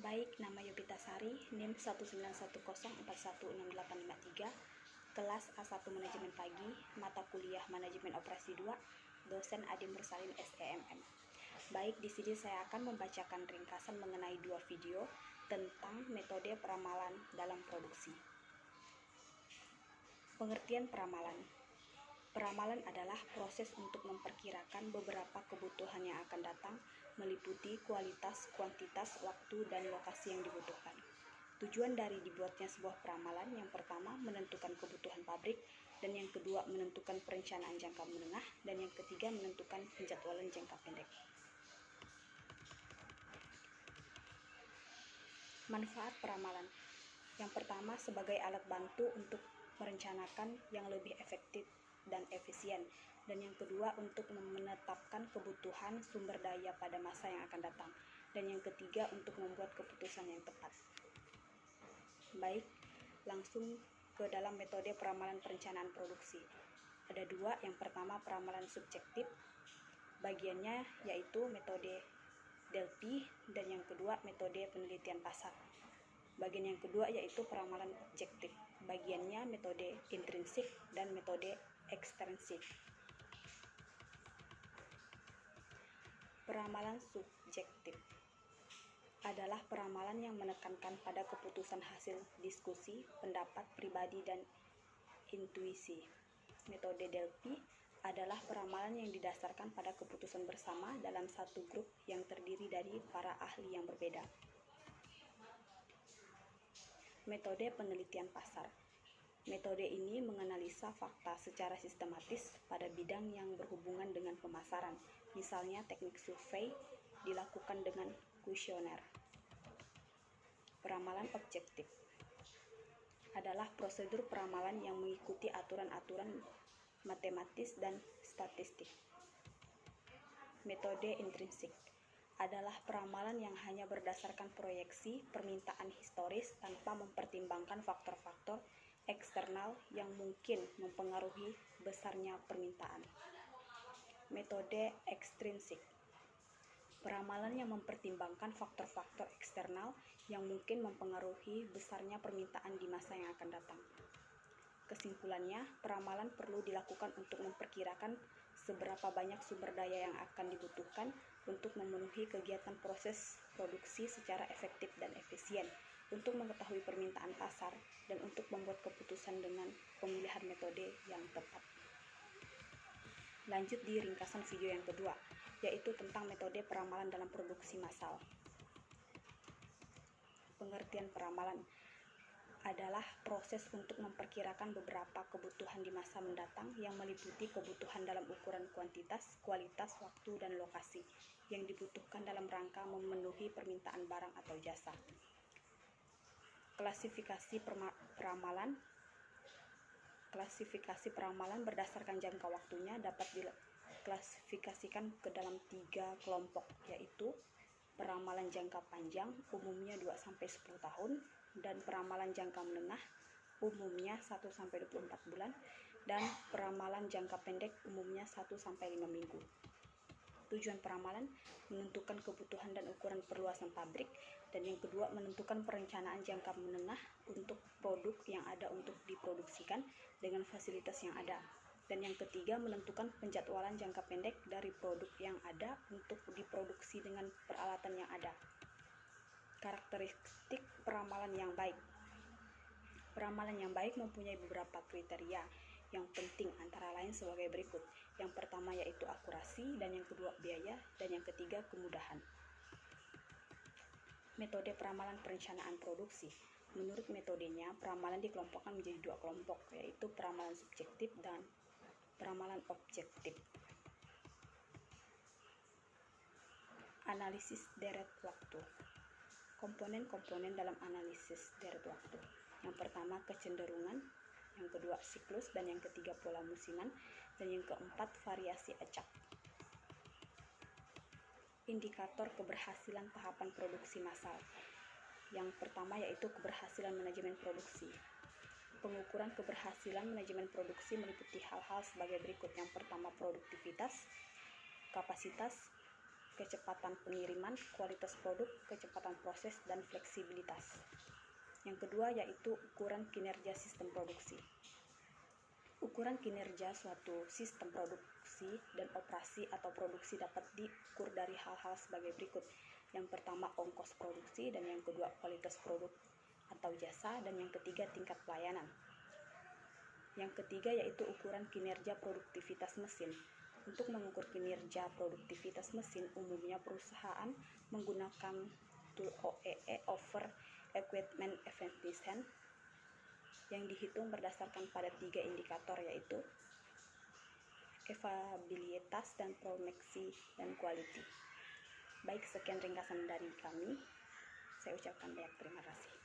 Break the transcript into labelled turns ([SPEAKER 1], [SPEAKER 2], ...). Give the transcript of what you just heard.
[SPEAKER 1] Baik, nama Yovita Sari, NIM 19104168853, kelas A1 Manajemen Pagi, mata kuliah Manajemen Operasi 2, dosen Adi Mursalin SEMM. Baik, di sini saya akan membacakan ringkasan mengenai dua video tentang metode peramalan dalam produksi. Pengertian peramalan. Peramalan adalah proses untuk memperkirakan beberapa kebutuhan yang akan datang, meliputi kualitas, kuantitas, waktu, dan lokasi yang dibutuhkan. Tujuan dari dibuatnya sebuah peramalan, yang pertama menentukan kebutuhan pabrik, dan yang kedua menentukan perencanaan jangka menengah, dan yang ketiga menentukan penjadwalan jangka pendek. Manfaat peramalan. Yang pertama, sebagai alat bantu untuk merencanakan yang lebih efektif dan efisien, dan yang kedua untuk menetapkan kebutuhan sumber daya pada masa yang akan datang, dan yang ketiga untuk membuat keputusan yang tepat. Baik, langsung ke dalam metode peramalan perencanaan produksi. Ada dua, yang pertama peramalan subjektif, bagiannya yaitu metode Delphi, dan yang kedua metode penelitian pasar. Bagian yang kedua yaitu peramalan objektif, bagiannya metode intrinsik dan metode ekstrinsik. Peramalan subjektif adalah peramalan yang menekankan pada keputusan hasil diskusi, pendapat pribadi, dan intuisi. Metode Delphi adalah peramalan yang didasarkan pada keputusan bersama dalam satu grup yang terdiri dari para ahli yang berbeda. Metode penelitian pasar. Metode ini menganalisa fakta secara sistematis pada bidang yang berhubungan dengan pemasaran. Misalnya teknik survei dilakukan dengan kuesioner. Peramalan objektif adalah prosedur peramalan yang mengikuti aturan-aturan matematis dan statistik. Metode intrinsik adalah peramalan yang hanya berdasarkan proyeksi permintaan historis tanpa mempertimbangkan faktor-faktor eksternal yang mungkin mempengaruhi besarnya permintaan. Metode ekstrinsik, peramalan yang mempertimbangkan faktor-faktor eksternal yang mungkin mempengaruhi besarnya permintaan di masa yang akan datang. Kesimpulannya, peramalan perlu dilakukan untuk memperkirakan seberapa banyak sumber daya yang akan dibutuhkan untuk memenuhi kegiatan proses produksi secara efektif dan efisien, untuk mengetahui permintaan pasar, dan untuk membuat keputusan dengan pemilihan metode yang tepat. Lanjut di ringkasan video yang kedua, yaitu tentang metode peramalan dalam produksi massal. Pengertian peramalan adalah proses untuk memperkirakan beberapa kebutuhan di masa mendatang yang meliputi kebutuhan dalam ukuran kuantitas, kualitas, waktu, dan lokasi yang dibutuhkan dalam rangka memenuhi permintaan barang atau jasa. Klasifikasi peramalan. Klasifikasi peramalan berdasarkan jangka waktunya dapat diklasifikasikan ke dalam 3 kelompok, yaitu peramalan jangka panjang, umumnya 2-10 tahun, dan peramalan jangka menengah, umumnya 1-24 bulan, dan peramalan jangka pendek, umumnya 1-5 minggu. Tujuan peramalan menentukan kebutuhan dan ukuran perluasan pabrik, dan yang kedua menentukan perencanaan jangka menengah untuk produk yang ada untuk diproduksikan dengan fasilitas yang ada, dan yang ketiga menentukan penjadwalan jangka pendek dari produk yang ada untuk diproduksi dengan peralatan yang ada. Karakteristik peramalan yang baik. Peramalan yang baik mempunyai beberapa kriteria yang penting, antara lain sebagai berikut. Yang pertama yaitu akurasi, dan yang kedua biaya, dan yang ketiga kemudahan. Metode peramalan perencanaan produksi. Menurut metodenya, peramalan dikelompokkan menjadi 2 kelompok, yaitu peramalan subjektif dan peramalan objektif. Analisis deret waktu. Komponen-komponen dalam analisis deret waktu. Yang pertama kecenderungan, yang kedua siklus, dan yang ketiga pola musiman, dan yang keempat variasi acak. Indikator keberhasilan tahapan produksi massal. Yang pertama yaitu keberhasilan manajemen produksi. Pengukuran keberhasilan manajemen produksi meliputi hal-hal sebagai berikut. Yang pertama produktivitas, kapasitas, kecepatan pengiriman, kualitas produk, kecepatan proses, dan fleksibilitas. Yang kedua yaitu ukuran kinerja sistem produksi. Ukuran kinerja suatu sistem produksi dan operasi atau produksi dapat diukur dari hal-hal sebagai berikut. Yang pertama ongkos produksi, dan yang kedua kualitas produk atau jasa, dan yang ketiga tingkat pelayanan. Yang ketiga yaitu ukuran kinerja produktivitas mesin. Untuk mengukur kinerja produktivitas mesin, umumnya perusahaan menggunakan tool OEE, Over Equipment Efficiency, yang dihitung berdasarkan pada 3 indikator yaitu availabilitas dan proximity dan quality. Baik, sekian ringkasan dari kami. Saya ucapkan banyak terima kasih.